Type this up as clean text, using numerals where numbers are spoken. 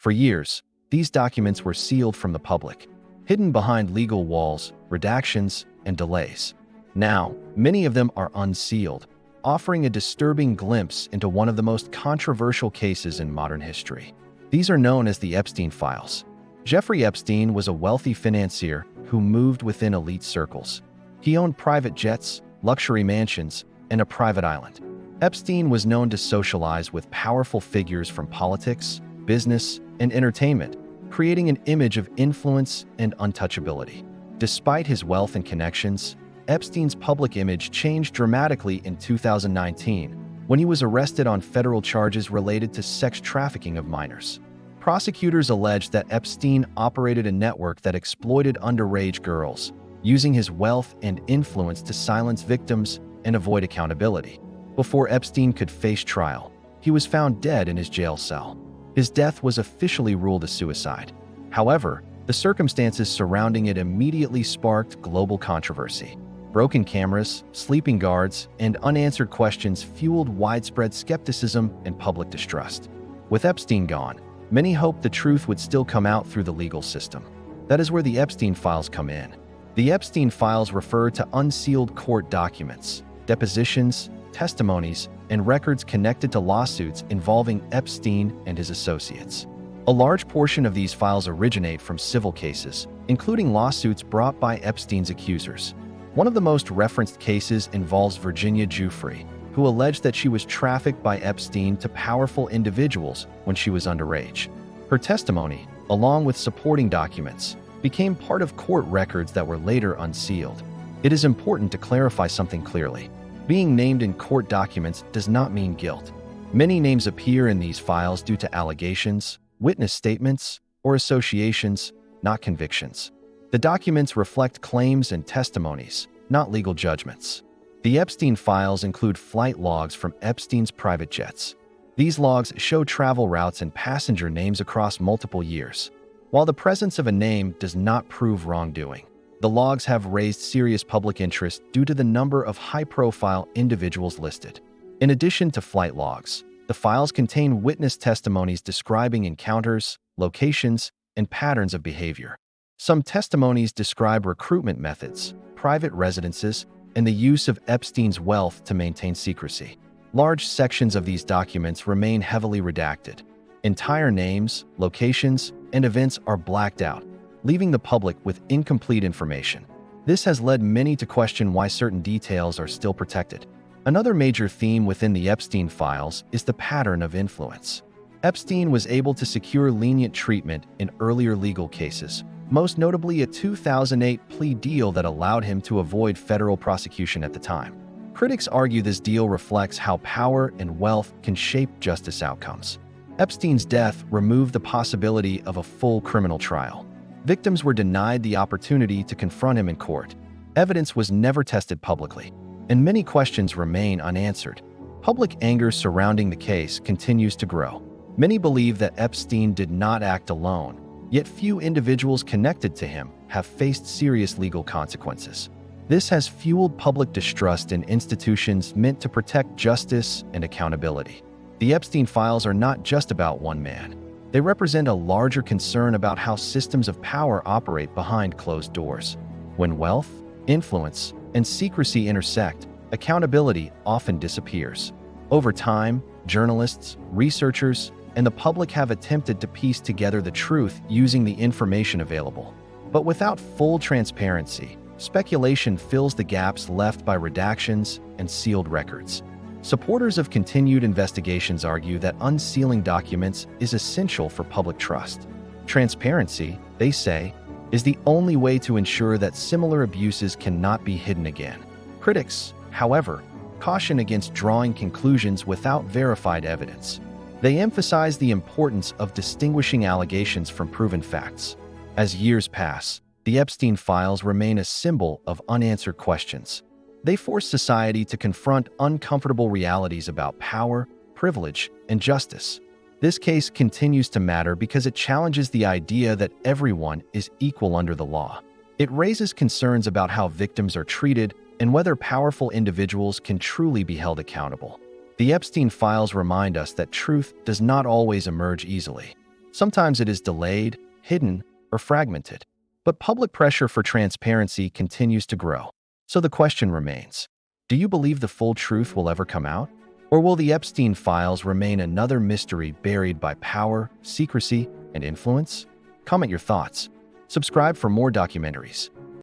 For years, these documents were sealed from the public, hidden behind legal walls, redactions, and delays. Now, many of them are unsealed, offering a disturbing glimpse into one of the most controversial cases in modern history. These are known as the Epstein Files. Jeffrey Epstein was a wealthy financier who moved within elite circles. He owned private jets, luxury mansions, and a private island. Epstein was known to socialize with powerful figures from politics, business, and entertainment, creating an image of influence and untouchability. Despite his wealth and connections, Epstein's public image changed dramatically in 2019 when he was arrested on federal charges related to sex trafficking of minors. Prosecutors alleged that Epstein operated a network that exploited underage girls, using his wealth and influence to silence victims and avoid accountability. Before Epstein could face trial, he was found dead in his jail cell. His death was officially ruled a suicide. However, the circumstances surrounding it immediately sparked global controversy. Broken cameras, sleeping guards, and unanswered questions fueled widespread skepticism and public distrust. With Epstein gone, many hoped the truth would still come out through the legal system. That is where the Epstein Files come in. The Epstein Files refer to unsealed court documents, depositions, testimonies, and records connected to lawsuits involving Epstein and his associates. A large portion of these files originate from civil cases, including lawsuits brought by Epstein's accusers. One of the most referenced cases involves Virginia Giuffre, who alleged that she was trafficked by Epstein to powerful individuals when she was underage. Her testimony, along with supporting documents, became part of court records that were later unsealed. It is important to clarify something clearly. Being named in court documents does not mean guilt. Many names appear in these files due to allegations, witness statements, or associations, not convictions. The documents reflect claims and testimonies, not legal judgments. The Epstein Files include flight logs from Epstein's private jets. These logs show travel routes and passenger names across multiple years. While the presence of a name does not prove wrongdoing, the logs have raised serious public interest due to the number of high-profile individuals listed. In addition to flight logs, the files contain witness testimonies describing encounters, locations, and patterns of behavior. Some testimonies describe recruitment methods, private residences, and the use of Epstein's wealth to maintain secrecy. Large sections of these documents remain heavily redacted. Entire names, locations, and events are blacked out, leaving the public with incomplete information. This has led many to question why certain details are still protected. Another major theme within the Epstein Files is the pattern of influence. Epstein was able to secure lenient treatment in earlier legal cases, most notably a 2008 plea deal that allowed him to avoid federal prosecution at the time. Critics argue this deal reflects how power and wealth can shape justice outcomes. Epstein's death removed the possibility of a full criminal trial. Victims were denied the opportunity to confront him in court. Evidence was never tested publicly, and many questions remain unanswered. Public anger surrounding the case continues to grow. Many believe that Epstein did not act alone, yet few individuals connected to him have faced serious legal consequences. This has fueled public distrust in institutions meant to protect justice and accountability. The Epstein Files are not just about one man. They represent a larger concern about how systems of power operate behind closed doors. When wealth, influence, and secrecy intersect, accountability often disappears. Over time, journalists, researchers, and the public have attempted to piece together the truth using the information available. But without full transparency, speculation fills the gaps left by redactions and sealed records. Supporters of continued investigations argue that unsealing documents is essential for public trust. Transparency, they say, is the only way to ensure that similar abuses cannot be hidden again. Critics, however, caution against drawing conclusions without verified evidence. They emphasize the importance of distinguishing allegations from proven facts. As years pass, the Epstein Files remain a symbol of unanswered questions. They force society to confront uncomfortable realities about power, privilege, and justice. This case continues to matter because it challenges the idea that everyone is equal under the law. It raises concerns about how victims are treated and whether powerful individuals can truly be held accountable. The Epstein Files remind us that truth does not always emerge easily. Sometimes it is delayed, hidden, or fragmented. But public pressure for transparency continues to grow. So the question remains, do you believe the full truth will ever come out? Or will the Epstein Files remain another mystery buried by power, secrecy, and influence? Comment your thoughts. Subscribe for more documentaries.